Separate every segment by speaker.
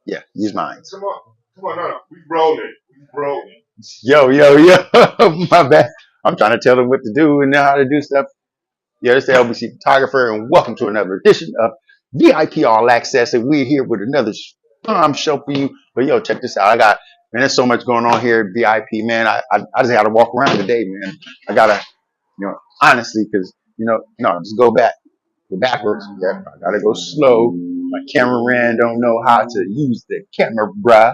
Speaker 1: Yeah, use mine.
Speaker 2: Come on, no. We rolling. We rolling.
Speaker 1: Yo. My bad. I'm trying to tell them what to do and know how to do stuff. Yeah, it's the LBC photographer, and welcome to another edition of VIP All Access. And we're here with another bomb show for you. But yo, check this out. Man, there's so much going on here at VIP, man. I just had to walk around today, man. I gotta, honestly, because no, just go backwards. Yeah, I gotta go slow. My cameraman don't know how to use the camera, bruh.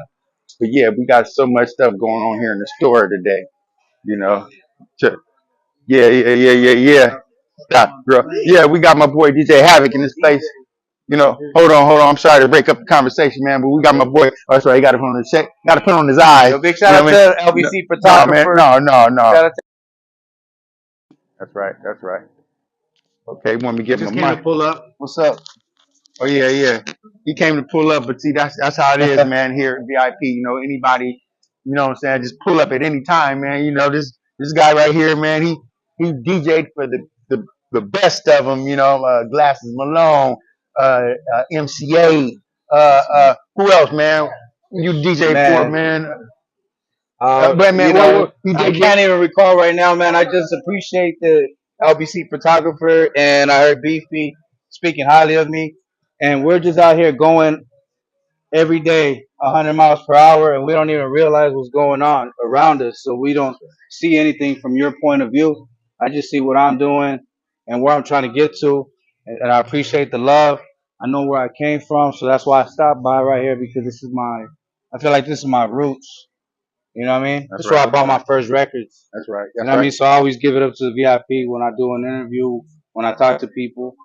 Speaker 1: But yeah, we got so much stuff going on here in the store today. You know, yeah. Stop, bro. Yeah, we got my boy DJ Havoc in this place. Hold on. I'm sorry to break up the conversation, man, but we got my boy. Oh, that's right. He got to put on his check. Got to put on his eyes.
Speaker 3: Yo, big
Speaker 1: You
Speaker 3: shout
Speaker 1: know
Speaker 3: out
Speaker 1: what I mean?
Speaker 3: to LBC
Speaker 1: No, man.
Speaker 3: photographer.
Speaker 1: No.
Speaker 3: Shout out to
Speaker 1: That's right. Okay, want me to
Speaker 3: he
Speaker 1: give him
Speaker 3: just
Speaker 1: a
Speaker 3: came to
Speaker 1: mic?
Speaker 3: pull up. What's up?
Speaker 1: Oh yeah. He came to pull up, but see, that's how it is, man. Here at VIP, anybody, what I'm saying, just pull up at any time, man. This guy right here, man. He DJ'd for the best of them, Glasses Malone, MCA, who else, man? You DJ for,
Speaker 3: Man,
Speaker 1: man? But man,
Speaker 3: you know,
Speaker 1: you
Speaker 3: I
Speaker 1: did.
Speaker 3: can't even recall right now, man. I just appreciate the LBC photographer, and I heard Beefy speaking highly of me. And we're just out here going every day 100 miles per hour, and we don't even realize what's going on around us. So we don't see anything from your point of view. I just see what I'm doing and where I'm trying to get to, and I appreciate the love. I know where I came from, so that's why I stopped by right here because I feel like this is my roots. You know what I mean?
Speaker 1: That's
Speaker 3: That's where
Speaker 1: right.
Speaker 3: I bought my first records.
Speaker 1: That's right.
Speaker 3: You
Speaker 1: That's
Speaker 3: know what I
Speaker 1: right.
Speaker 3: mean? So I always give it up to the VIP when I do an interview, when I talk to people.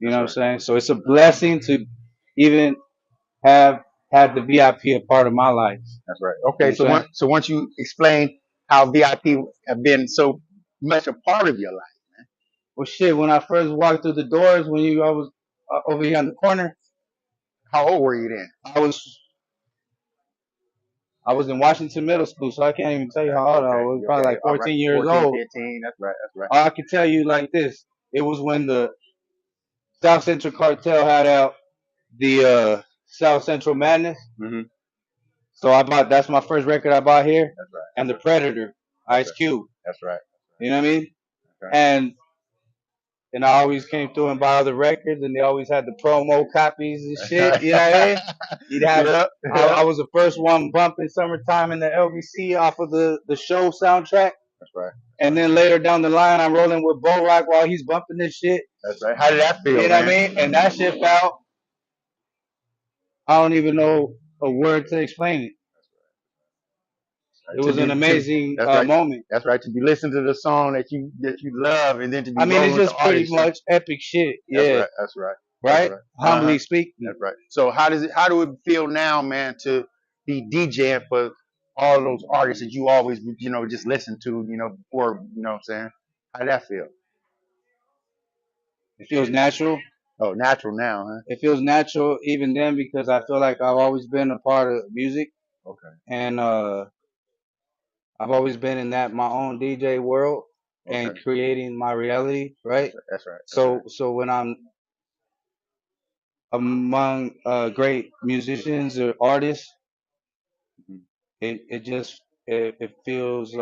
Speaker 3: You know what I'm
Speaker 1: That's right.
Speaker 3: saying? So it's a blessing to even have had the VIP a part of my life.
Speaker 1: That's right.
Speaker 3: You
Speaker 1: Okay,
Speaker 3: know what I'm saying?
Speaker 1: so once you explain how VIP have been so much a part of your life.
Speaker 3: Well, shit, when I first walked through the doors, when I was over here on the corner,
Speaker 1: How old were you then?
Speaker 3: I was I was in Washington Middle School, so I can't even tell you how old I
Speaker 1: Okay,
Speaker 3: was. Probably
Speaker 1: okay,
Speaker 3: like
Speaker 1: all right.
Speaker 3: 14 years
Speaker 1: 14,
Speaker 3: old.
Speaker 1: 15. That's right. That's right.
Speaker 3: All I can tell you like this: it was when the South Central Cartel had out the South Central Madness.
Speaker 1: Mm-hmm.
Speaker 3: So I bought that's my first record I bought here,
Speaker 1: That's right.
Speaker 3: and the Predator,
Speaker 1: That's
Speaker 3: Ice
Speaker 1: right.
Speaker 3: Cube.
Speaker 1: That's right.
Speaker 3: You know what I mean?
Speaker 1: Okay.
Speaker 3: And I always came through and buy other records, and they always had the promo copies and
Speaker 1: That's
Speaker 3: shit.
Speaker 1: right.
Speaker 3: You know what I mean? You'd have.
Speaker 1: Yep.
Speaker 3: I
Speaker 1: Yep.
Speaker 3: was the first one bumping "Summertime" in the LBC off of the show soundtrack,
Speaker 1: That's right.
Speaker 3: and then later down the line, I'm rolling with Bo Rock while he's bumping this shit.
Speaker 1: That's right. How did that
Speaker 3: You
Speaker 1: feel,
Speaker 3: know what I
Speaker 1: man?
Speaker 3: mean? And that shit felt. I don't even know a word to explain it. It
Speaker 1: To
Speaker 3: was an
Speaker 1: be
Speaker 3: amazing
Speaker 1: That's right.
Speaker 3: moment.
Speaker 1: That's right. To be listening to the song that you love, and then to be
Speaker 3: I mean, it's
Speaker 1: rolling with the
Speaker 3: just pretty
Speaker 1: audience.
Speaker 3: much epic shit.
Speaker 1: That's
Speaker 3: Yeah,
Speaker 1: right. That's right. That's
Speaker 3: right.
Speaker 1: right. Uh-huh.
Speaker 3: Humbly speaking.
Speaker 1: That's right. So how do it feel now, man, to be DJing for all those artists that you always, just listen to, before, what I'm saying? How did that feel?
Speaker 3: It feels natural.
Speaker 1: Oh, natural now, huh?
Speaker 3: It feels natural even then because I feel like I've always been a part of music,
Speaker 1: Okay.
Speaker 3: and I've always been in that my own DJ world and
Speaker 1: Okay.
Speaker 3: creating my reality, right?
Speaker 1: That's right. That's right.
Speaker 3: So when I'm among great musicians or artists,
Speaker 1: Mhm.
Speaker 3: it just it feels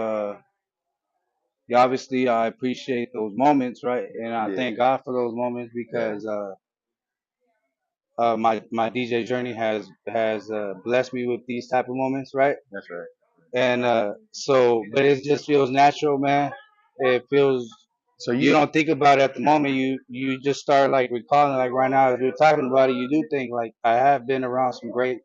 Speaker 3: yeah, obviously I appreciate those moments, right? And I
Speaker 1: Yeah.
Speaker 3: thank God for those moments
Speaker 1: Yeah.
Speaker 3: because my DJ journey has blessed me with these type of moments, right?
Speaker 1: That's right.
Speaker 3: And but it just feels natural, man. It feels
Speaker 1: So
Speaker 3: you
Speaker 1: you,
Speaker 3: don't think about it at the moment. You just start like recalling, like right now as we're talking about it, you do think like I have been around some great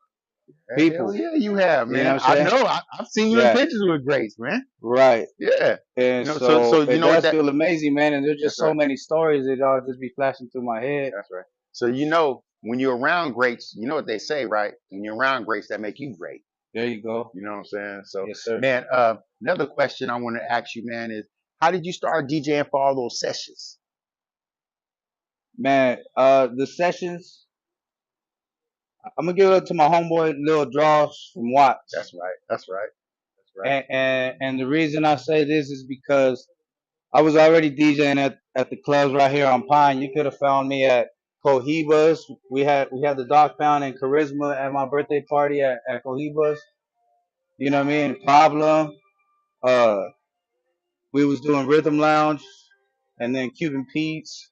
Speaker 1: hell
Speaker 3: people.
Speaker 1: yeah, you have,
Speaker 3: You know
Speaker 1: man.
Speaker 3: what I'm
Speaker 1: I
Speaker 3: saying?
Speaker 1: know. I've seen you in
Speaker 3: Yeah,
Speaker 1: pictures with Grace, man.
Speaker 3: right.
Speaker 1: Yeah.
Speaker 3: And
Speaker 1: So
Speaker 3: so
Speaker 1: you
Speaker 3: it
Speaker 1: know what
Speaker 3: does
Speaker 1: that?
Speaker 3: feel amazing, man. And there's
Speaker 1: That's
Speaker 3: just so
Speaker 1: right.
Speaker 3: many stories that all just be flashing through my head.
Speaker 1: That's right. So when you're around greats, you know what they say, right? When you're around greats, that make you great.
Speaker 3: There you go.
Speaker 1: You know what I'm saying? So,
Speaker 3: Yes, sir.
Speaker 1: man, another question I want to ask you, man, is how did you start DJing for all those sessions?
Speaker 3: Man, the sessions, I'm gonna give it up to my homeboy Lil Draws from Watts.
Speaker 1: That's right. That's right. That's right.
Speaker 3: And the reason I say this is because I was already DJing at the clubs right here on Pine. You could have found me at Cohibas. We had the dog pound and charisma at my birthday party at Cohibas. You know what I mean? Problem. Uh, we was doing Rhythm Lounge, and then Cuban Pete's.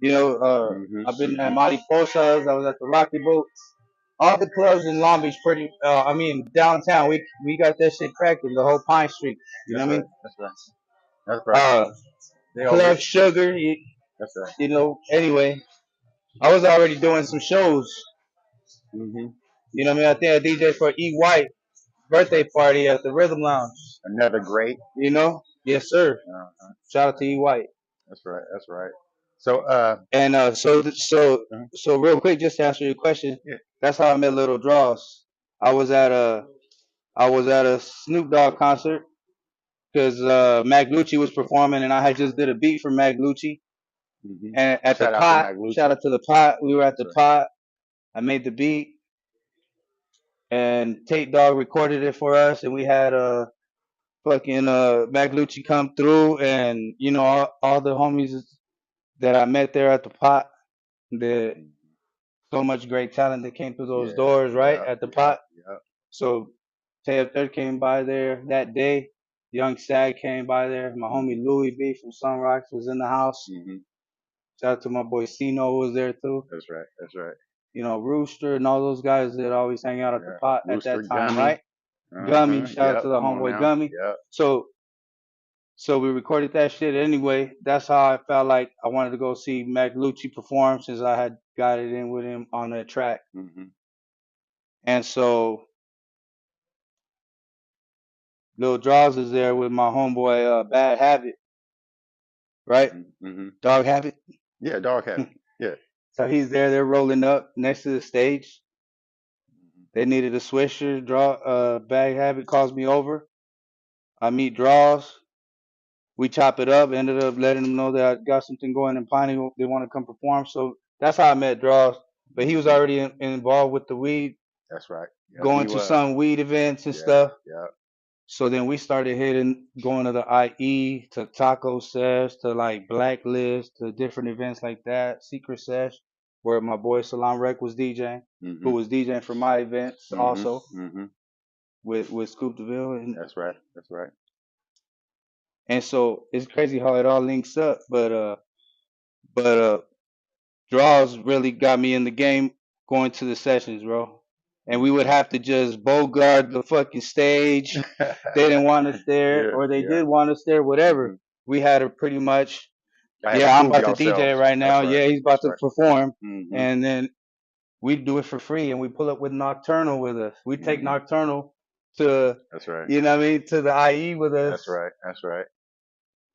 Speaker 1: Mm-hmm.
Speaker 3: I've been at Mariposas. I was at the Rocky Boat. All the clubs in Long Beach, downtown. We got that shit cracking. The whole Pine Street. You know
Speaker 1: That's
Speaker 3: what I
Speaker 1: right.
Speaker 3: mean?
Speaker 1: That's right. That's right. They all
Speaker 3: Club
Speaker 1: get.
Speaker 3: Sugar.
Speaker 1: That's right.
Speaker 3: Anyway, I was already doing some shows.
Speaker 1: Mm-hmm.
Speaker 3: You know what I mean? I think I DJ for E White birthday party at the Rhythm Lounge.
Speaker 1: Another great.
Speaker 3: Yes, sir.
Speaker 1: Uh-huh.
Speaker 3: Shout out to E White.
Speaker 1: That's right. That's right. So,
Speaker 3: And
Speaker 1: uh-huh.
Speaker 3: so real quick, just to answer your question,
Speaker 1: Yeah.
Speaker 3: that's how I met Little Draws. I was at a Snoop Dogg concert because Mac Lucci was performing, and I had just did a beat for Mac Lucci.
Speaker 1: Mm-hmm.
Speaker 3: And at the
Speaker 1: Shout out to
Speaker 3: pot,
Speaker 1: Mac Lucci.
Speaker 3: shout out to the pot. We were at
Speaker 1: That's
Speaker 3: the
Speaker 1: right.
Speaker 3: pot. I made the beat, and Tate Dog recorded it for us, and we had fucking Mac Lucci come through, and all the homies that I met there at the pot. The so much great talent that came through those
Speaker 1: Yeah.
Speaker 3: doors, right?
Speaker 1: Yeah.
Speaker 3: At the
Speaker 1: Yeah.
Speaker 3: pot.
Speaker 1: Yeah.
Speaker 3: So Tay Up Third came by there that day. Young Sag came by there. My homie Louis B from Sunrise was in the house.
Speaker 1: Mm-hmm.
Speaker 3: Shout out to my boy Sino was there too.
Speaker 1: That's right. That's right.
Speaker 3: Rooster and all those guys that always hang out at the
Speaker 1: Yeah.
Speaker 3: pot
Speaker 1: Rooster,
Speaker 3: at that time,
Speaker 1: Gummy.
Speaker 3: right? Gummy, shout out
Speaker 1: Yep.
Speaker 3: to the
Speaker 1: Come on
Speaker 3: homeboy
Speaker 1: now.
Speaker 3: Gummy.
Speaker 1: Yep.
Speaker 3: So we recorded that shit anyway. That's how I felt like I wanted to go see Mac Lucci perform since I had got it in with him on that track.
Speaker 1: Mm-hmm.
Speaker 3: And so Lil Draws is there with my homeboy Bad Habit, right?
Speaker 1: Mm-hmm.
Speaker 3: Dog Habit.
Speaker 1: Yeah. Dog hat. Yeah.
Speaker 3: So he's there. They're rolling up next to the stage. They needed a swisher. Bad Habit calls me over. I meet Draws. We chop it up. Ended up letting them know that I got something going in Piney. They want to come perform. So that's how I met Draws. But he was already involved with the weed,
Speaker 1: That's right. Yep,
Speaker 3: going
Speaker 1: he
Speaker 3: to
Speaker 1: was.
Speaker 3: some weed events and
Speaker 1: Yeah.
Speaker 3: stuff.
Speaker 1: Yeah.
Speaker 3: So then we started going to the IE, to Taco Sesh, to like Blacklist, to different events like that, Secret Sesh, where my boy Salam Rec was DJing,
Speaker 1: Mm-hmm.
Speaker 3: who was DJing for my events
Speaker 1: Mm-hmm.
Speaker 3: also
Speaker 1: Mm-hmm.
Speaker 3: with Scoop DeVille.
Speaker 1: That's right. That's right.
Speaker 3: And so it's crazy how it all links up. But Draws really got me in the game going to the sessions, bro. And we would have to just bogart the fucking stage. They didn't want us there,
Speaker 1: Yeah,
Speaker 3: or they
Speaker 1: yeah.
Speaker 3: did want us there, whatever.
Speaker 1: Mhm.
Speaker 3: We had to pretty much,
Speaker 1: I had
Speaker 3: yeah, I'm
Speaker 1: prove
Speaker 3: about to DJ
Speaker 1: yourselves.
Speaker 3: right now.
Speaker 1: That's right.
Speaker 3: Yeah, he's about
Speaker 1: That's
Speaker 3: to perform.
Speaker 1: Mm-hmm.
Speaker 3: And then we do it for free, and we pull up with Nocturnal with us. We take
Speaker 1: Mhm.
Speaker 3: Nocturnal to,
Speaker 1: That's right.
Speaker 3: you know what I mean, to the IE with us.
Speaker 1: That's right. That's right.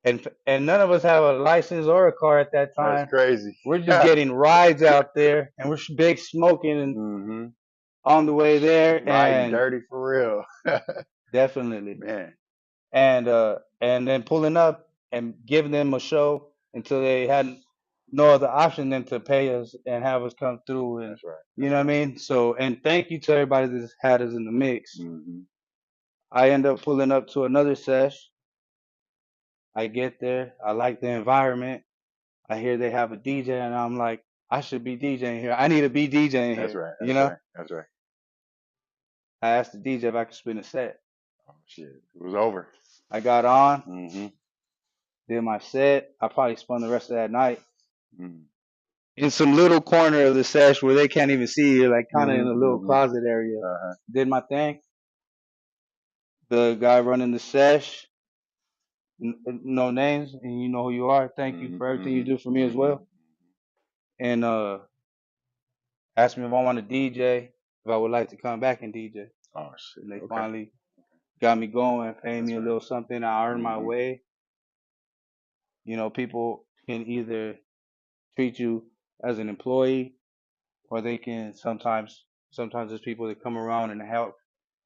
Speaker 3: And none of us have a license or a car at that time.
Speaker 1: That's crazy.
Speaker 3: We're just getting rides out there, and we're big smoking and
Speaker 1: Mm-hmm.
Speaker 3: on the way there,
Speaker 1: Riding
Speaker 3: and
Speaker 1: dirty for real.
Speaker 3: definitely,
Speaker 1: Man.
Speaker 3: and then pulling up and giving them a show until they had no other option than to pay us and have us come through, and
Speaker 1: That's right.
Speaker 3: you know what I mean. So, and thank you to everybody that's had us in the mix.
Speaker 1: Mm-hmm.
Speaker 3: I end up pulling up to another sesh. I get there. I like the environment. I hear they have a DJ, and I'm like, I should be DJing here. I need to be DJing
Speaker 1: That's
Speaker 3: here.
Speaker 1: right.
Speaker 3: You
Speaker 1: That's
Speaker 3: know.
Speaker 1: right. That's right.
Speaker 3: I asked the DJ if I could spin a set.
Speaker 1: Oh shit. It was over.
Speaker 3: I got on,
Speaker 1: Mm-hmm.
Speaker 3: did my set. I probably spun the rest of that night
Speaker 1: Mm-hmm.
Speaker 3: in some little corner of the sesh where they can't even see you, like kind of in a little
Speaker 1: Mhm.
Speaker 3: closet area.
Speaker 1: Uh-huh.
Speaker 3: Did my thing. The guy running the sesh, no names, and you know who you are. Thank you for everything you do for me as well. And asked me if I want to DJ, if I would like to come back and DJ.
Speaker 1: Oh shit.
Speaker 3: And they
Speaker 1: Okay.
Speaker 3: finally got me going, paid
Speaker 1: That's
Speaker 3: me a
Speaker 1: right.
Speaker 3: little something. I earned my
Speaker 1: Mhm.
Speaker 3: way. People can either treat you as an employee, or they can sometimes there's people that come around and help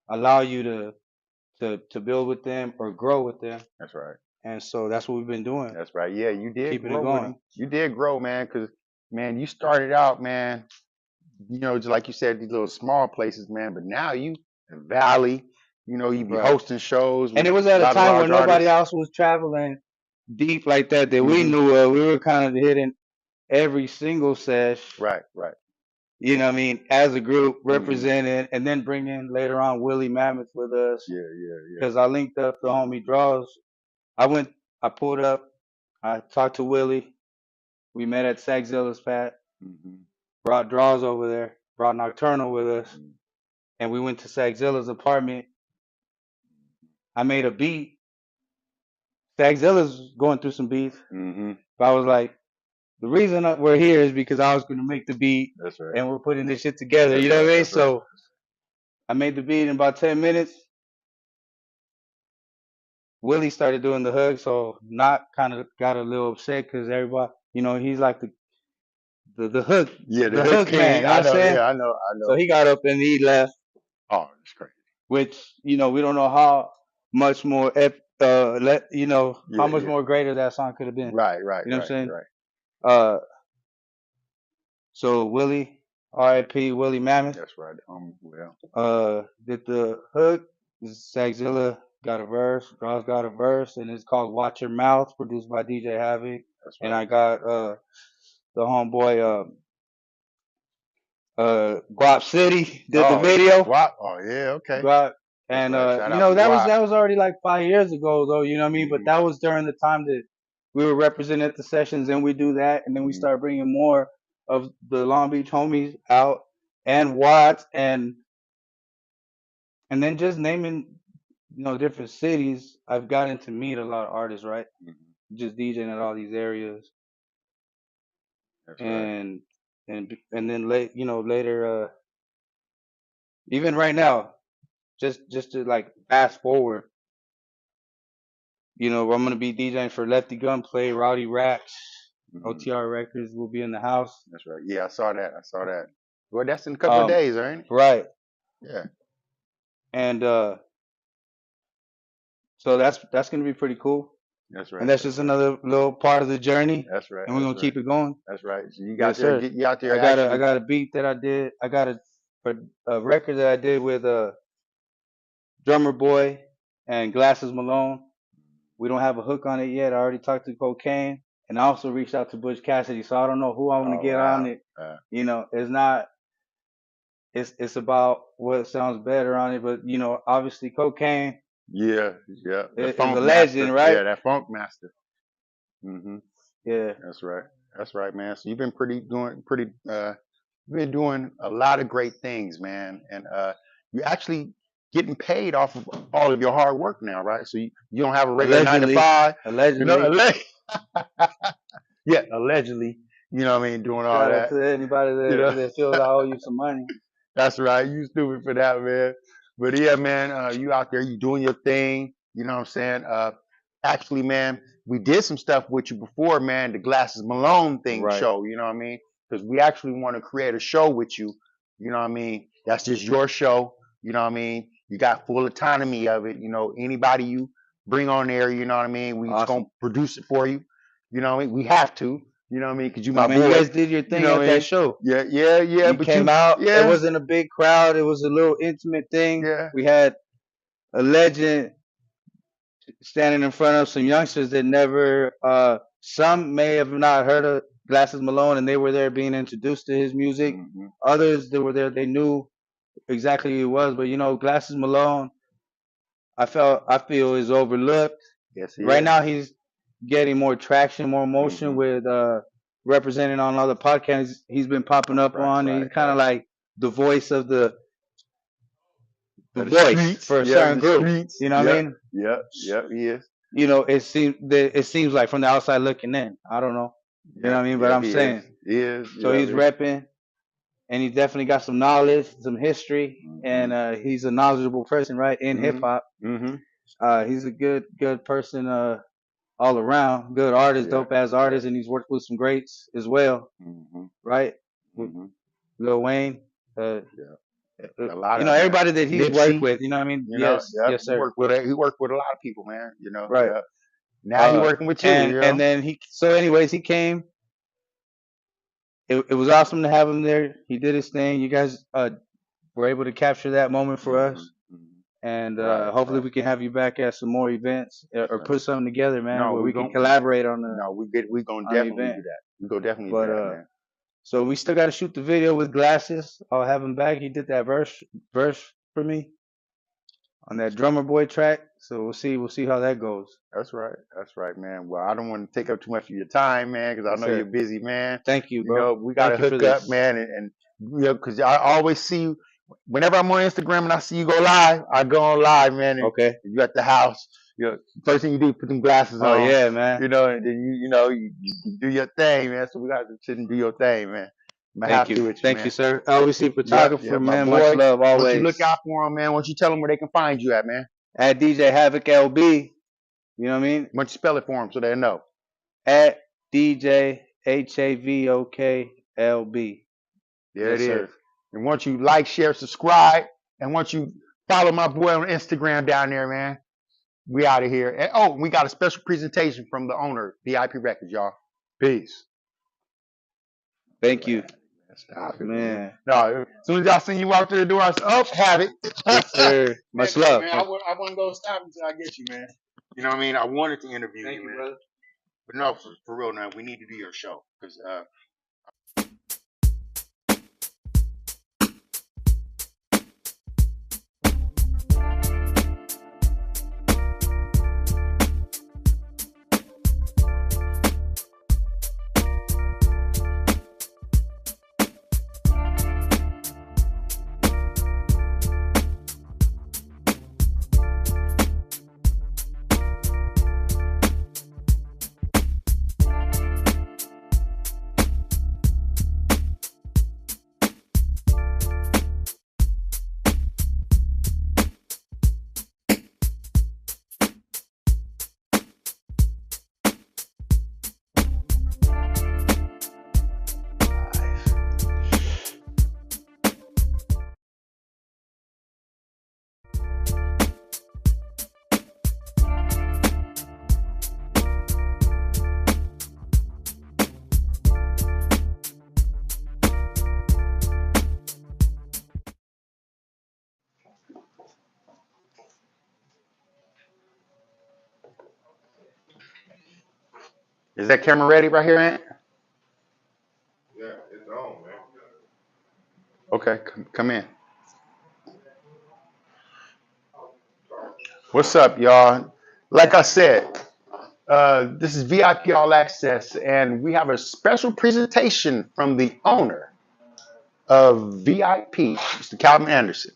Speaker 3: allow you to build with them or grow with them.
Speaker 1: That's right.
Speaker 3: And so that's what we've been doing,
Speaker 1: That's right. Yeah, you did
Speaker 3: keeping
Speaker 1: grow
Speaker 3: it
Speaker 1: with
Speaker 3: going.
Speaker 1: him. You did grow, man, because, man, you started out, man, just like you said, these little small places, man, but now you in Valley, you be
Speaker 3: Right.
Speaker 1: hosting shows with
Speaker 3: And it was
Speaker 1: a
Speaker 3: at a
Speaker 1: lot of
Speaker 3: time
Speaker 1: large
Speaker 3: when nobody
Speaker 1: artists.
Speaker 3: else was traveling deep like that we
Speaker 1: Mhm.
Speaker 3: knew of. We were kind of hidden every single sesh.
Speaker 1: Right. Right.
Speaker 3: You know what I mean? As a group
Speaker 1: Hmm.
Speaker 3: represented, and then bring in later on Willie Mammoth with us
Speaker 1: Yeah. Yeah.
Speaker 3: because I linked up the homie Draws. I pulled up, I talked to Willie. We met at Sagzilla's Pat,
Speaker 1: Yeah. Hmm.
Speaker 3: brought Draws over there, brought Nocturnal with us,
Speaker 1: Hmm.
Speaker 3: and we went to Sagzilla's apartment. I made a beat. Sagzilla's going through some beats,
Speaker 1: Hmm.
Speaker 3: but I was like, the reason we're here is because I was going to make the beat,
Speaker 1: That's right.
Speaker 3: and we're putting this shit together.
Speaker 1: That's
Speaker 3: You know
Speaker 1: right.
Speaker 3: what I mean?
Speaker 1: That's right.
Speaker 3: So I made the beat in about 10 minutes. Willie started doing the hook, so Knock kind of got a little upset because everybody, he's like the hook,
Speaker 1: Yeah. The
Speaker 3: the
Speaker 1: hood
Speaker 3: hook man.
Speaker 1: king.
Speaker 3: You know
Speaker 1: I
Speaker 3: what I'm
Speaker 1: know.
Speaker 3: saying?
Speaker 1: Yeah. I know. I
Speaker 3: So
Speaker 1: know.
Speaker 3: he got up and he left,
Speaker 1: Oh, it's crazy.
Speaker 3: which we don't know how much more, how
Speaker 1: Yeah.
Speaker 3: much
Speaker 1: Yeah.
Speaker 3: more greater that song could have been.
Speaker 1: Right. Right.
Speaker 3: You know what I'm
Speaker 1: Right.
Speaker 3: saying?
Speaker 1: Right.
Speaker 3: Uh, so Willie, R.I.P. Willie Mammoth,
Speaker 1: That's right. Well.
Speaker 3: did the hook. Sagzilla got a verse, Draws got a verse, and it's called "Watch Your Mouth," produced by DJ Havoc.
Speaker 1: That's
Speaker 3: And
Speaker 1: right.
Speaker 3: I got the homeboy Guap City did the
Speaker 1: Oh.
Speaker 3: video.
Speaker 1: Wow. Oh. Yeah. Okay.
Speaker 3: Guap,
Speaker 1: That's
Speaker 3: and
Speaker 1: right. Shout out to
Speaker 3: that
Speaker 1: Guap.
Speaker 3: was already like 5 years ago though, you know what I mean? But
Speaker 1: Hmm.
Speaker 3: that was during the time that we were representing at the sessions, and we do that, and then we
Speaker 1: Hmm.
Speaker 3: start bringing more of the Long Beach homies out, and Watts, and then just naming different cities. I've gotten to meet a lot of artists, right?
Speaker 1: Hmm.
Speaker 3: Just DJing at all these areas,
Speaker 1: That's right.
Speaker 3: and then later, even right now, just to like fast forward, I'm gonna be DJing for Lefty Gunplay, Rowdy Racks,
Speaker 1: Hmm.
Speaker 3: OTR Records will be in the house.
Speaker 1: That's right. Yeah. I saw that. I saw that. Well, that's in a couple of
Speaker 3: Um,
Speaker 1: days, ain't it?
Speaker 3: right,
Speaker 1: Yeah.
Speaker 3: and so that's gonna be pretty cool,
Speaker 1: That's
Speaker 3: and
Speaker 1: right.
Speaker 3: that's
Speaker 1: That's
Speaker 3: just
Speaker 1: right.
Speaker 3: another little part of the journey,
Speaker 1: That's right.
Speaker 3: and we're
Speaker 1: That's
Speaker 3: gonna
Speaker 1: right.
Speaker 3: keep it going.
Speaker 1: That's right. So
Speaker 3: Yes, sir.
Speaker 1: you out there
Speaker 3: I
Speaker 1: actually.
Speaker 3: got a beat that I did. I got a record that I did with Drummer Boy and Glasses Malone. We don't have a hook on it yet. I already talked to Cocaine, and I also reached out to Butch Cassidy. So I don't know who I'm gonna
Speaker 1: Oh
Speaker 3: get on
Speaker 1: wow.
Speaker 3: it. It's not. It's about what sounds better on it, but obviously Cocaine
Speaker 1: Yeah. Yeah. The
Speaker 3: is a
Speaker 1: funk
Speaker 3: legend,
Speaker 1: master.
Speaker 3: right?
Speaker 1: Yeah. That funk master. Hmm.
Speaker 3: Yeah,
Speaker 1: That's right. That's right, man. So you've been you've been doing a lot of great things, man. And you actually getting paid off of all of your hard work now, right? So you don't have a regular nine to
Speaker 3: allegedly,
Speaker 1: five, you know,
Speaker 3: allegedly.
Speaker 1: yeah, allegedly, you know what I mean, doing all
Speaker 3: Shout out
Speaker 1: that,
Speaker 3: to anybody
Speaker 1: you know.
Speaker 3: that feels I owe you some money.
Speaker 1: That's right. You stupid for that, man. But yeah, man, you out there, you doing your thing. You know what I'm saying? Actually, man, we did some stuff with you before, man. The Glasses Malone thing
Speaker 3: Right.
Speaker 1: show. You know what I mean? Because we actually want to create a show with you. You know what I mean? That's just your show. You know what I mean? You got full autonomy of it. You know, anybody you bring on there, you know what I mean? We just gonna
Speaker 3: Awesome.
Speaker 1: produce it for you. You know what I mean? We have to. You know what I mean? Because you
Speaker 3: I
Speaker 1: my
Speaker 3: mean, you
Speaker 1: boy.
Speaker 3: guys did your
Speaker 1: You
Speaker 3: thing
Speaker 1: know what
Speaker 3: at
Speaker 1: I
Speaker 3: that
Speaker 1: mean?
Speaker 3: show.
Speaker 1: Yeah, yeah, yeah.
Speaker 3: You
Speaker 1: But
Speaker 3: came
Speaker 1: you,
Speaker 3: out. It
Speaker 1: yeah,
Speaker 3: wasn't a big crowd. It was a little intimate thing.
Speaker 1: yeah.
Speaker 3: We had a legend standing in front of some youngsters that never, some may have not heard of Glasses Malone, and they were there being introduced to his music.
Speaker 1: Hmm.
Speaker 3: Others that were there, they knew exactly who he was, but Glasses Malone, I feel is overlooked.
Speaker 1: Yes, he
Speaker 3: Right
Speaker 1: is.
Speaker 3: now, he's getting more traction, more motion
Speaker 1: Hmm.
Speaker 3: with representing on other podcasts he's been popping up
Speaker 1: Right,
Speaker 3: on.
Speaker 1: right,
Speaker 3: He's kind
Speaker 1: right.
Speaker 3: of like the voice of the
Speaker 1: The
Speaker 3: voice
Speaker 1: streets.
Speaker 3: for a
Speaker 1: Yeah,
Speaker 3: certain
Speaker 1: the
Speaker 3: group.
Speaker 1: streets.
Speaker 3: You know what I
Speaker 1: Yep,
Speaker 3: mean?
Speaker 1: yep, yep. He is.
Speaker 3: It seems like from the outside looking in. I don't know. You know
Speaker 1: Yep,
Speaker 3: what I mean? But
Speaker 1: yep.
Speaker 3: I'm
Speaker 1: He is.
Speaker 3: saying.
Speaker 1: He is.
Speaker 3: So
Speaker 1: Yep.
Speaker 3: he's repping, and he definitely got some knowledge, some history,
Speaker 1: Hmm.
Speaker 3: and he's a knowledgeable person, right, in hip
Speaker 1: Hmm.
Speaker 3: hop.
Speaker 1: Hmm.
Speaker 3: He's a good person all around, good artist,
Speaker 1: Yeah,
Speaker 3: dope ass
Speaker 1: yeah.
Speaker 3: artist, and he's worked with some greats as well,
Speaker 1: Hmm.
Speaker 3: right? With
Speaker 1: Hmm.
Speaker 3: Lil Wayne,
Speaker 1: Yeah. A lot of man.
Speaker 3: everybody that he's worked
Speaker 1: Nipsey.
Speaker 3: with. You know what I mean?
Speaker 1: You know.
Speaker 3: Yes,
Speaker 1: Yep.
Speaker 3: yes, sir.
Speaker 1: He worked with a lot of people, man. You know.
Speaker 3: Right.
Speaker 1: Yeah. Now he working with you. You
Speaker 3: And
Speaker 1: know.
Speaker 3: then anyways, he came. It was awesome to have him there. He did his thing. You guys were able to capture that moment for
Speaker 1: Hmm.
Speaker 3: us. And
Speaker 1: Right,
Speaker 3: hopefully
Speaker 1: right.
Speaker 3: we can have you back at some more events or
Speaker 1: Right.
Speaker 3: put something together, man,
Speaker 1: No,
Speaker 3: where
Speaker 1: we
Speaker 3: we can
Speaker 1: gon'
Speaker 3: collaborate on the
Speaker 1: no, we gonna
Speaker 3: on the
Speaker 1: definitely
Speaker 3: event.
Speaker 1: do that. We go definitely do
Speaker 3: But
Speaker 1: that, man.
Speaker 3: so we still got to shoot the video with glasses. I'll have him back. He did that verse for me on that drummer boy track. So we'll see how that goes.
Speaker 1: That's right, man. Well, I don't want to take up too much of your time, man, because I
Speaker 3: Yes,
Speaker 1: know you're
Speaker 3: sir.
Speaker 1: busy, man.
Speaker 3: Thank you,
Speaker 1: You know,
Speaker 3: bro.
Speaker 1: we gotta
Speaker 3: Thank you for
Speaker 1: hook up,
Speaker 3: this.
Speaker 1: man, and you know, because I always see you whenever I'm on Instagram and I see you go live. I go on live, man, and
Speaker 3: Okay.
Speaker 1: you at the house. You know, first thing you do, put them glasses
Speaker 3: Oh
Speaker 1: on,
Speaker 3: yeah, man.
Speaker 1: you know, and then you do your thing, man. So we got to sit and do your thing, man. I'm
Speaker 3: Thank
Speaker 1: happy
Speaker 3: you.
Speaker 1: with you,
Speaker 3: Thank you,
Speaker 1: man.
Speaker 3: sir. LBC
Speaker 1: Yep,
Speaker 3: photographer,
Speaker 1: my
Speaker 3: man. Much
Speaker 1: boy.
Speaker 3: love
Speaker 1: Once you look
Speaker 3: always.
Speaker 1: out for them, man. Once you tell them where they can find you at, man.
Speaker 3: At DJ Havoc LB. You know what I mean?
Speaker 1: Once you spell it for them so they know.
Speaker 3: At DJ HAVOK LB.
Speaker 1: There it
Speaker 3: Yes,
Speaker 1: is.
Speaker 3: sir.
Speaker 1: And once you like, share, subscribe, and once you follow my boy on Instagram down there, man, we out of here. And, oh, we got a special presentation from the owner, VIP Records, y'all. Peace.
Speaker 3: Thank you.
Speaker 1: Stop it, man.
Speaker 3: Man.
Speaker 1: No, as soon as y'all see you walk through the door, I said, oh, have it.
Speaker 3: Yes, sir. Much
Speaker 1: That's it,
Speaker 3: love.
Speaker 1: man. I wasn't going to stop until I get you, man. You know what I mean? I wanted to interview
Speaker 3: Thank
Speaker 1: you,
Speaker 3: you,
Speaker 1: man.
Speaker 3: brother.
Speaker 1: But no, for real now, we need to do your show. Because is that camera ready right here, Ant?
Speaker 2: Yeah, it's on, man.
Speaker 1: Okay, come in. What's up, y'all? Like I said, this is VIP All Access, and we have a special presentation from the owner of VIP, Mr. Calvin Anderson.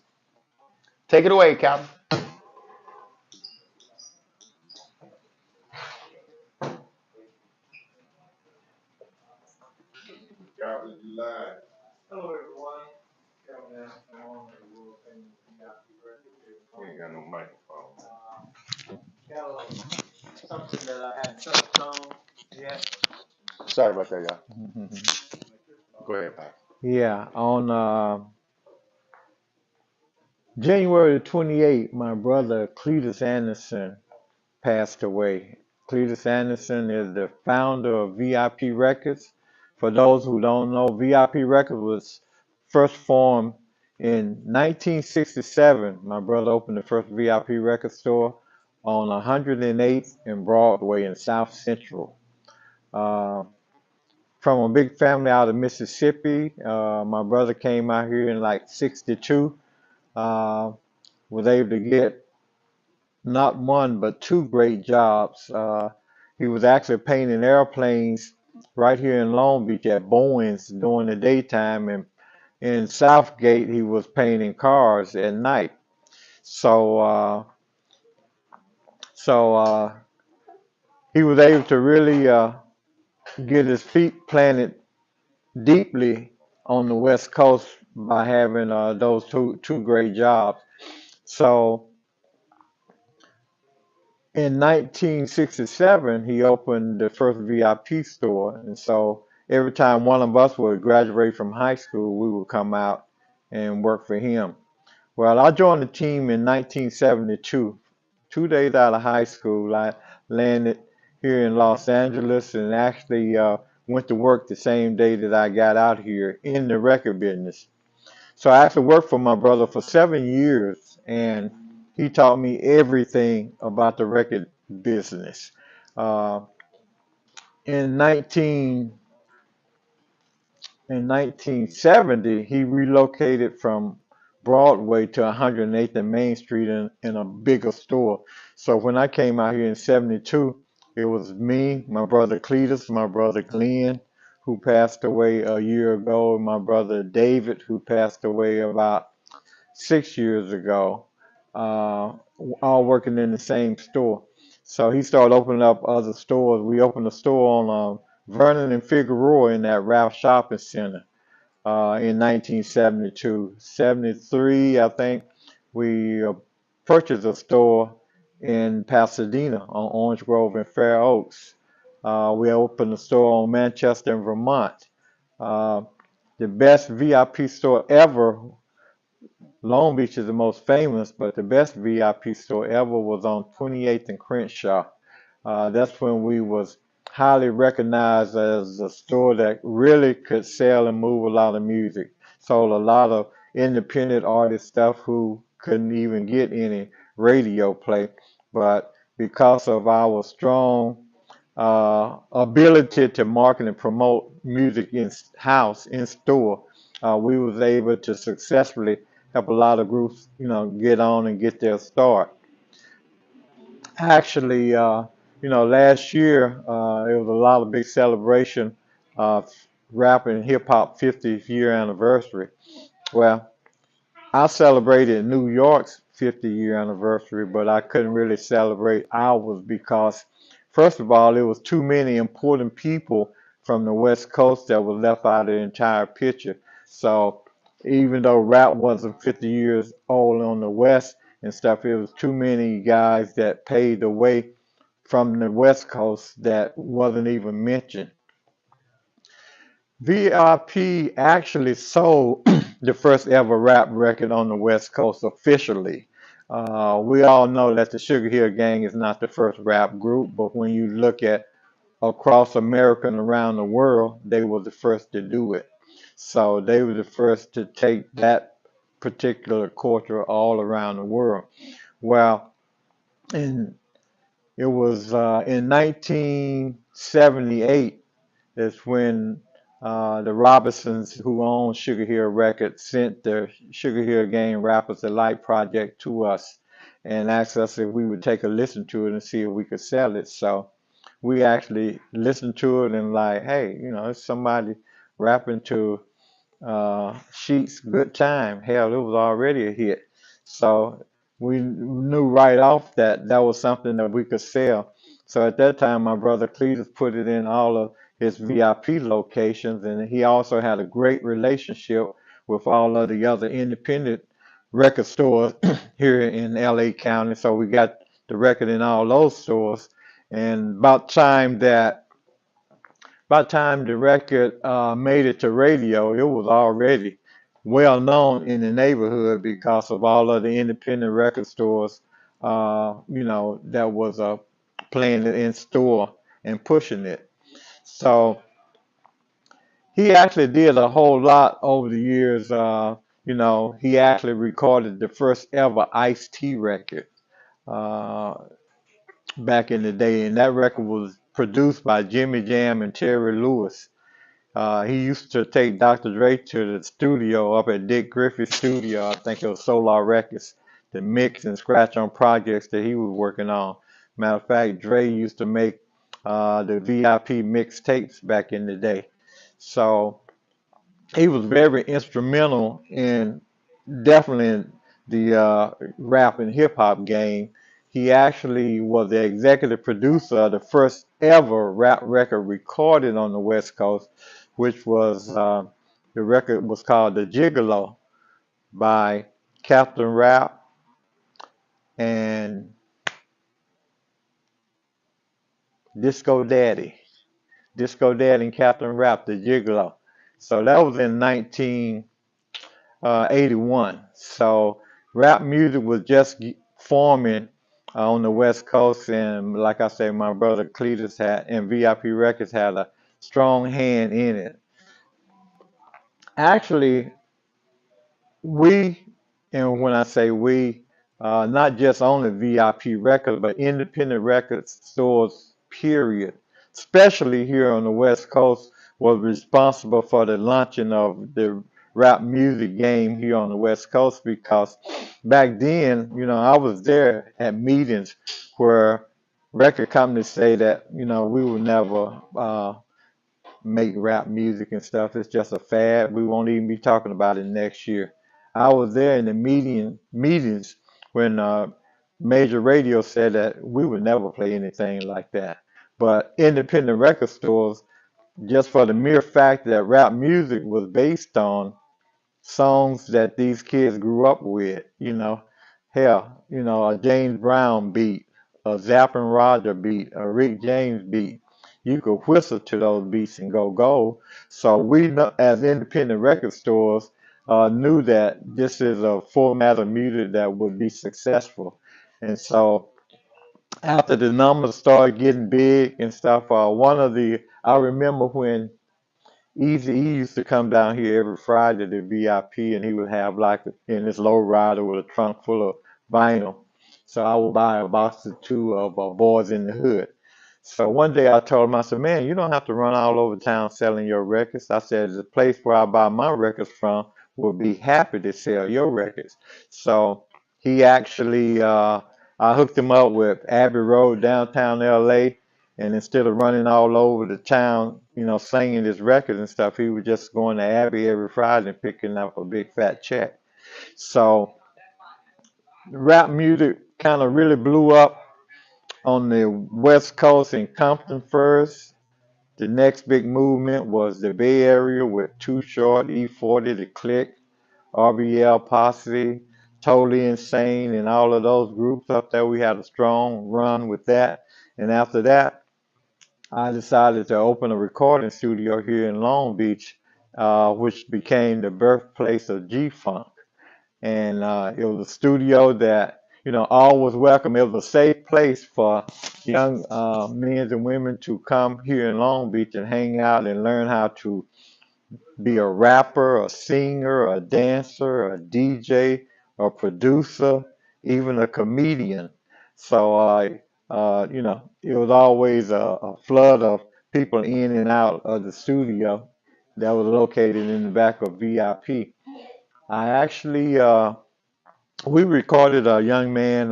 Speaker 1: Take it away, Calvin.
Speaker 2: Calvin, you lied. He ain't got no microphone.
Speaker 1: Sorry about that, y'all. Go ahead, Pop.
Speaker 4: Yeah, on January 28th, my brother Cletus Anderson passed away. Cletus Anderson is the founder of VIP Records. For those who don't know, VIP Records was first formed in 1967. My brother opened the first VIP record store on 108th and Broadway in South Central. Uh, from a big family out of Mississippi. My brother came out here in like 62. Uh, was able to get not one but two great jobs. He was actually painting airplanes right here in Long Beach at Boeing's during the daytime, and in Southgate he was painting cars at night. So, uh, so he was able to really get his feet planted deeply on the West Coast by having those two great jobs. So in 1967, he opened the first VIP store, and so every time one of us would graduate from high school, we would come out and work for him. Well, I joined the team in 1972. 2 days out of high school, I landed here in Los Angeles and actually went to work the same day that I got out here in the record business. So I actually worked for my brother for 7 years, and He taught me everything about the record business. Uh, in 19 in 1970, he relocated from Broadway to 108th and Main Street in a bigger store. So when I came out here in 72, it was me, my brother Cletus, my brother Glenn, who passed away a year ago, and my brother David, who passed away about 6 years ago, uh, all working in the same store. So he started opening up other stores. We opened a store on Vernon and Figueroa in that Ralph Shopping Center in 1972. 73, I think, we purchased a store in Pasadena on Orange Grove and Fair Oaks. We opened a store on Manchester and Vermont. Uh, the best VIP store ever, Long Beach is the most famous, but the best VIP store ever was on 28th and Crenshaw. That's when we was highly recognized as a store that really could sell and move a lot of music. Sold a lot of independent artist stuff who couldn't even get any radio play. But because of our strong ability to market and promote music in house, in store, we was able to successfully help a lot of groups, get on and get their start. Actually, last year it was a lot of big celebration of rap and hip hop 50th year anniversary. Well, I celebrated New York's 50-year anniversary, but I couldn't really celebrate ours because, first of all, there was too many important people from the West Coast that was left out of the entire picture. So even though rap wasn't 50 years old on the West and stuff, it was too many guys that paved the way from the West Coast that wasn't even mentioned. VIP actually sold the first ever rap record on the West Coast officially. We all know that the Sugar Hill Gang is not the first rap group, but when you look at across America and around the world, they were the first to do it. So they were the first to take that particular culture all around the world. Well, in it was in 1978 is when the Robinsons, who owned Sugar Hill Records, sent the Sugar Hill Gang Rappers Alike project to us and asked us if we would take a listen to it and see if we could sell it. So we actually listened to it and like, hey, it's somebody rapping to Sheets Good Time. Hell, it was already a hit. So we knew right off that that was something that we could sell. So at that time, my brother Cletus put it in all of his VIP locations, and he also had a great relationship with all of the other independent record stores here in LA County. So we got the record in all those stores. And by the time the record made it to radio, it was already well known in the neighborhood because of all of the independent record stores, that was playing it in store and pushing it. So he actually did a whole lot over the years. He actually recorded the first ever Ice-T record uh, back in the day, and that record was produced by Jimmy Jam and Terry Lewis. He used to take Dr. Dre to the studio up at Dick Griffith's studio. I think it was Solar Records to mix and scratch on projects that he was working on. Matter of fact, Dre used to make the VIP mixtapes back in the day. So he was very instrumental in definitely in the rap and hip hop game. He actually was the executive producer of the first ever rap record recorded on the West Coast, which was the record was called The Gigolo by Captain Rap and Disco Daddy. Disco Daddy and Captain Rap, The Gigolo. So that was in 1981. So rap music was just forming on the West Coast, and like I said, my brother Cletus had and VIP Records had a strong hand in it. Actually, we, and when I say we, not just only VIP records, but independent record stores, period, especially here on the West Coast, was responsible for the launching of the rap music game here on the West Coast because back then, I was there at meetings where record companies say that, we would never make rap music and stuff. It's just a fad. We won't even be talking about it next year. I was there in the meetings when major radio said that we would never play anything like that. But independent record stores, just for the mere fact that rap music was based on songs that these kids grew up with, hell, a James Brown beat, a Zapp and Roger beat, a Rick James beat. You could whistle to those beats and go gold. So we, as independent record stores, knew that this is a format of music that would be successful. And so after the numbers started getting big and stuff, I remember when Easy E used to come down here every Friday to VIP, and he would have like in his low rider with a trunk full of vinyl. So I would buy a box or two of Boys in the Hood. So one day I told him, I said, man, you don't have to run all over town selling your records. I said, the place where I buy my records from will be happy to sell your records. So he actually, I hooked him up with Abbey Road, downtown LA. And instead of running all over the town, singing his records and stuff, he was just going to Abbey every Friday and picking up a big fat check. So rap music kind of really blew up on the West Coast in Compton first. The next big movement was the Bay Area with Too Short, E40, The Click, RBL Posse, Totally Insane, and all of those groups up there. We had a strong run with that. And after that, I decided to open a recording studio here in Long Beach, which became the birthplace of G-Funk. And it was a studio that, all was welcome. It was a safe place for young men and women to come here in Long Beach and hang out and learn how to be a rapper, a singer, a dancer, a DJ, a producer, even a comedian. So, it was always a flood of people in and out of the studio that was located in the back of VIP. I actually, we recorded a young man.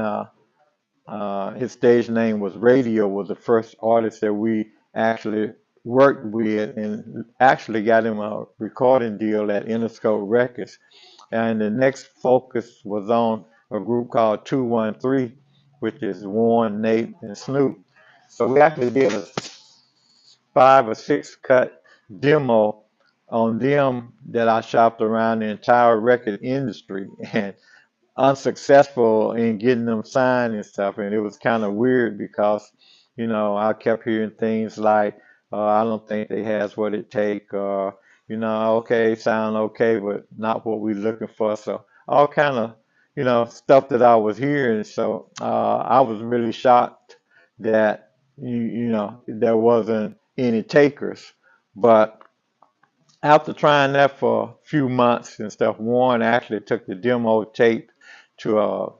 Speaker 4: His stage name was Radio. Was the first artist that we actually worked with, and actually got him a recording deal at Interscope Records. And the next focus was on a group called 213, which is Warren, Nate, and Snoop. So we actually did a 5 or 6 cut demo on them that I shopped around the entire record industry. And unsuccessful in getting them signed and stuff. And it was kind of weird because, I kept hearing things like, I don't think they has what it take, okay, sound okay, but not what we're looking for. So all kind of, stuff that I was hearing. So I was really shocked that, there wasn't any takers. But after trying that for a few months and stuff, Warren actually took the demo tape to a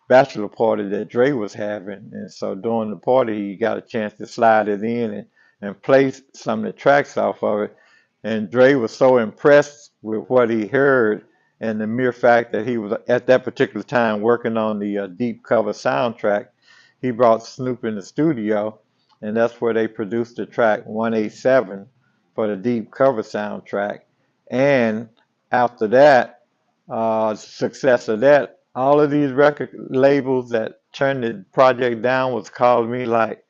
Speaker 4: bachelor party that Dre was having. And so during the party, he got a chance to slide it in and play some of the tracks off of it. And Dre was so impressed with what he heard and the mere fact that he was at that particular time working on the Deep Cover soundtrack. He brought Snoop in the studio, and that's where they produced the track 187 for the Deep Cover soundtrack. And after that, success of that, all of these record labels that turned the project down was calling me like,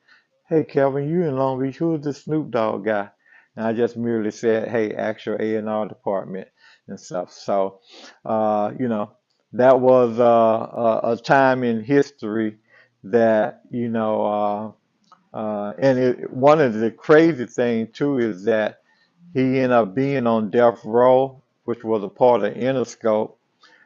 Speaker 4: hey, Kelvin, you in Long Beach, who's the Snoop Dogg guy? And I just merely said, hey, ask your A&R department and stuff. So, that was a time in history that, one of the crazy things too is that he ended up being on Death Row, which was a part of Interscope.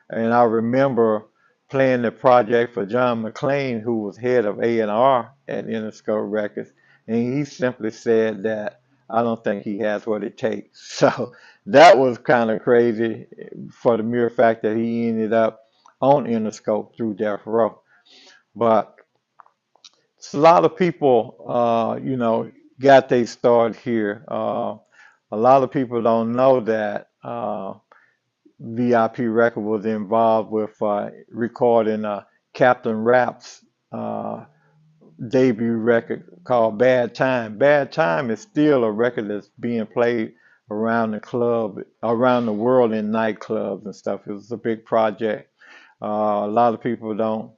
Speaker 4: And I remember playing the project for John McClain, who was head of A&R at Interscope Records, and he simply said that I don't think he has what it takes. So that was kind of crazy for the mere fact that he ended up on Interscope through Death Row. But it's a lot of people, got their start here. A lot of people don't know that VIP Record was involved with recording Captain Rap's uh, debut record called Bad Time. Bad Time is still a record that's being played around the club, around the world in nightclubs and stuff. It was a big project. A lot of people don't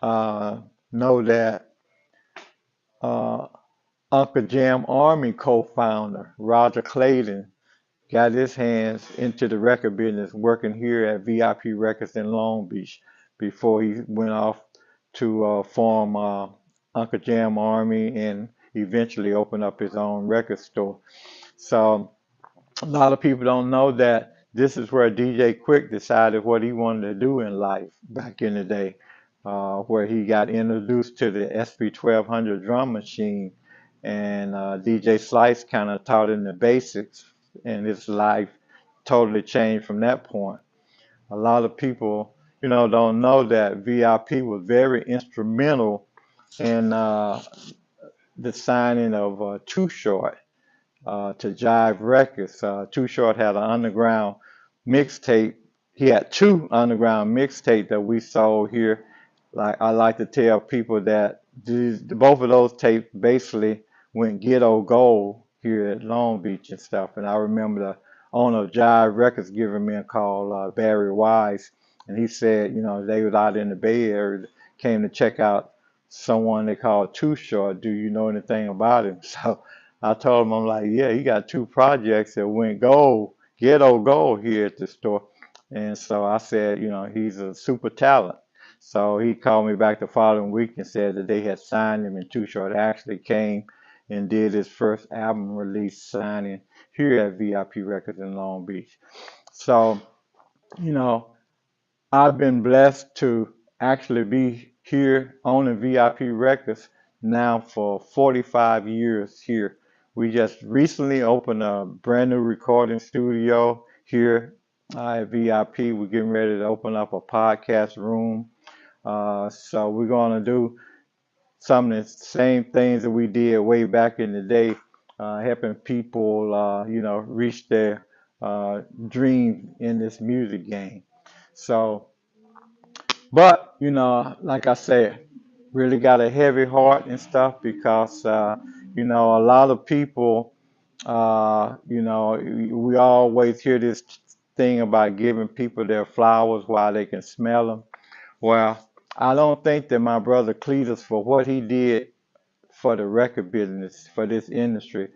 Speaker 4: uh, know that uh, Uncle Jam Army co-founder Roger Clayton got his hands into the record business working here at VIP Records in Long Beach before he went off to form Uncle Jam Army and eventually open up his own record store. So a lot of people don't know that this is where DJ Quick decided what he wanted to do in life back in the day, where he got introduced to the SP1200 drum machine, and DJ Slice kind of taught him the basics, and his life totally changed from that point. A lot of people, don't know that VIP was very instrumental in the signing of Too Short to Jive Records. Too Short had an underground mixtape. He had two underground mixtapes that we sold here. Like I like to tell people that both of those tapes basically went ghetto gold here at Long Beach and stuff. And I remember the owner of Jive Records giving me a call, Barry Wise, and he said, they was out in the Bay Area, came to check out someone they called Too Short. Do you know anything about him? So I told him, I'm like, yeah, he got two projects that went gold, ghetto gold here at the store. And so I said, he's a super talent. So he called me back the following week and said that they had signed him, and Too Short actually came and did his first album release signing here at VIP Records in Long Beach. So, you know, I've been blessed to actually be here owning VIP Records now for 45 years here. We just recently opened a brand new recording studio here at VIP. We're getting ready to open up a podcast room. So we're going to do some of the same things that we did way back in the day, helping people, reach their dream in this music game. So, but, like I said, really got a heavy heart and stuff because, a lot of people, we always hear this thing about giving people their flowers while they can smell them. Well, I don't think that my brother Cletus, for what he did for the record business, for this industry,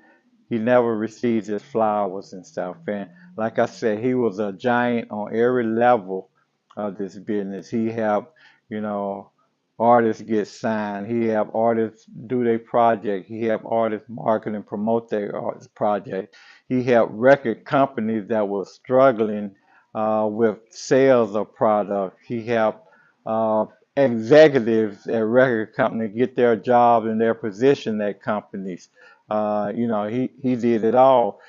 Speaker 4: he never received his flowers and stuff. And like I said, he was a giant on every level of this business. He helped, you know, artists get signed. He helped artists do their project. He helped artists market and promote their artist project. He helped record companies that were struggling with sales of product. He helped uh, executives at record companies get their jobs and their position at companies. He did it all.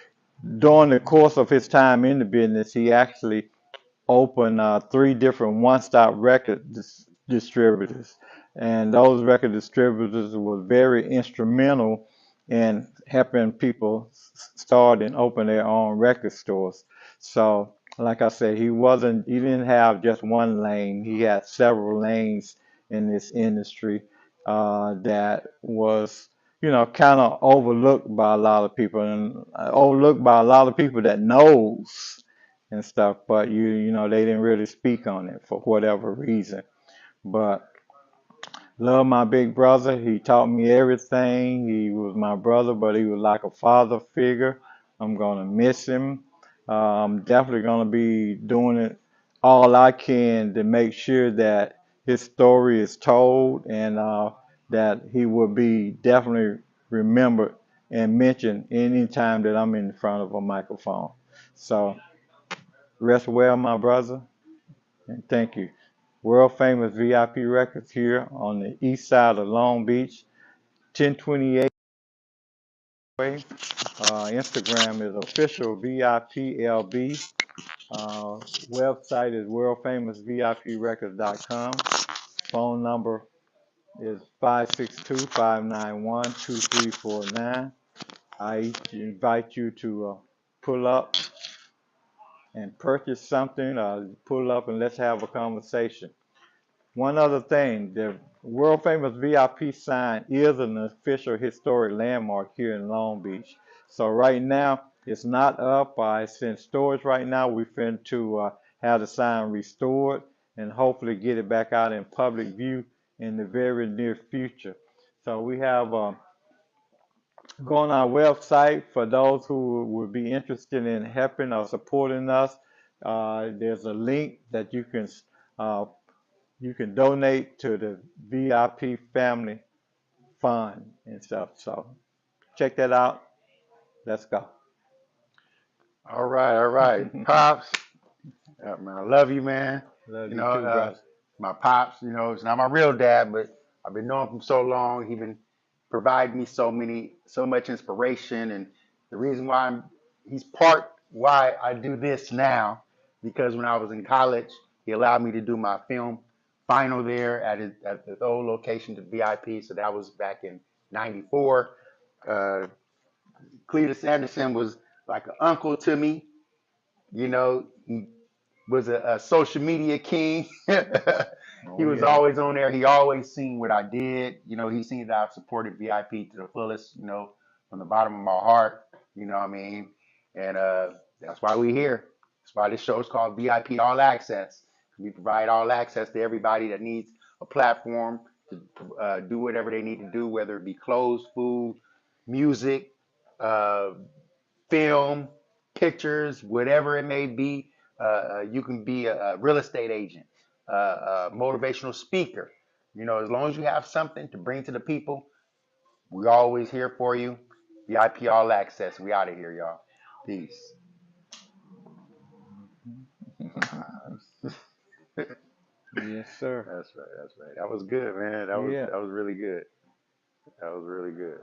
Speaker 4: During the course of his time in the business, he actually opened three different one-stop record distributors, and those record distributors were very instrumental in helping people start and open their own record stores. So, like I said, he didn't have just one lane. He had several lanes in this industry that was, kind of overlooked by a lot of people, and overlooked by a lot of people that knows and stuff, but they didn't really speak on it for whatever reason. But love my big brother. He taught me everything. He was my brother, but he was like a father figure. I'm gonna miss him. I'm definitely gonna be doing it all I can to make sure that his story is told and that he will be definitely remembered and mentioned anytime that I'm in front of a microphone. So rest well, my brother, and thank you. World famous VIP Records here on the east side of Long Beach, 1028 way. Instagram is official VIPLB. Website is worldfamousviprecords.com. Phone number is 562-591-2349. I invite you to pull up and purchase something, pull up and let's have a conversation. One other thing, the world famous VIP sign is an official historic landmark here in Long Beach. So right now, it's not up. It's in storage right now. We're finna to have the sign restored and hopefully get it back out in public view in the very near future. So we have go on our website for those who would be interested in helping or supporting us. There's a link that uh, you can donate to the VIP Family Fund and stuff. So check that out. Let's go.
Speaker 1: All right, all right. Pops, man, I love you, man.
Speaker 4: Love
Speaker 1: You
Speaker 4: you
Speaker 1: know,
Speaker 4: too, brother.
Speaker 1: my pops, you know, it's not my real dad, but I've been knowing him so long. He been providing me so much inspiration, and the reason why he's part why I do this now, because when I was in college, he allowed me to do my film final there at the old location to VIP. So that was back in '94. Uh, Cletus Anderson was like an uncle to me. You know, he was a social media king. He
Speaker 4: Oh
Speaker 1: was
Speaker 4: yeah.
Speaker 1: always on there. He always seen what I did. You know, he seen that I've supported VIP to the fullest, you know, from the bottom of my heart. You know what I mean? And that's why we're here. That's why this show is called VIP All Access. We provide all access to everybody that needs a platform to do whatever they need to do, whether it be clothes, food, music, uh, film, pictures, whatever it may be. You can be a real estate agent, a motivational speaker. You know, as long as you have something to bring to the people, we're always here for you. VIP All Access. We out of here, y'all. Peace.
Speaker 4: Yes, sir.
Speaker 1: That's right. That's right. That was good, man.
Speaker 4: Yeah.
Speaker 1: That was really good. That was really good.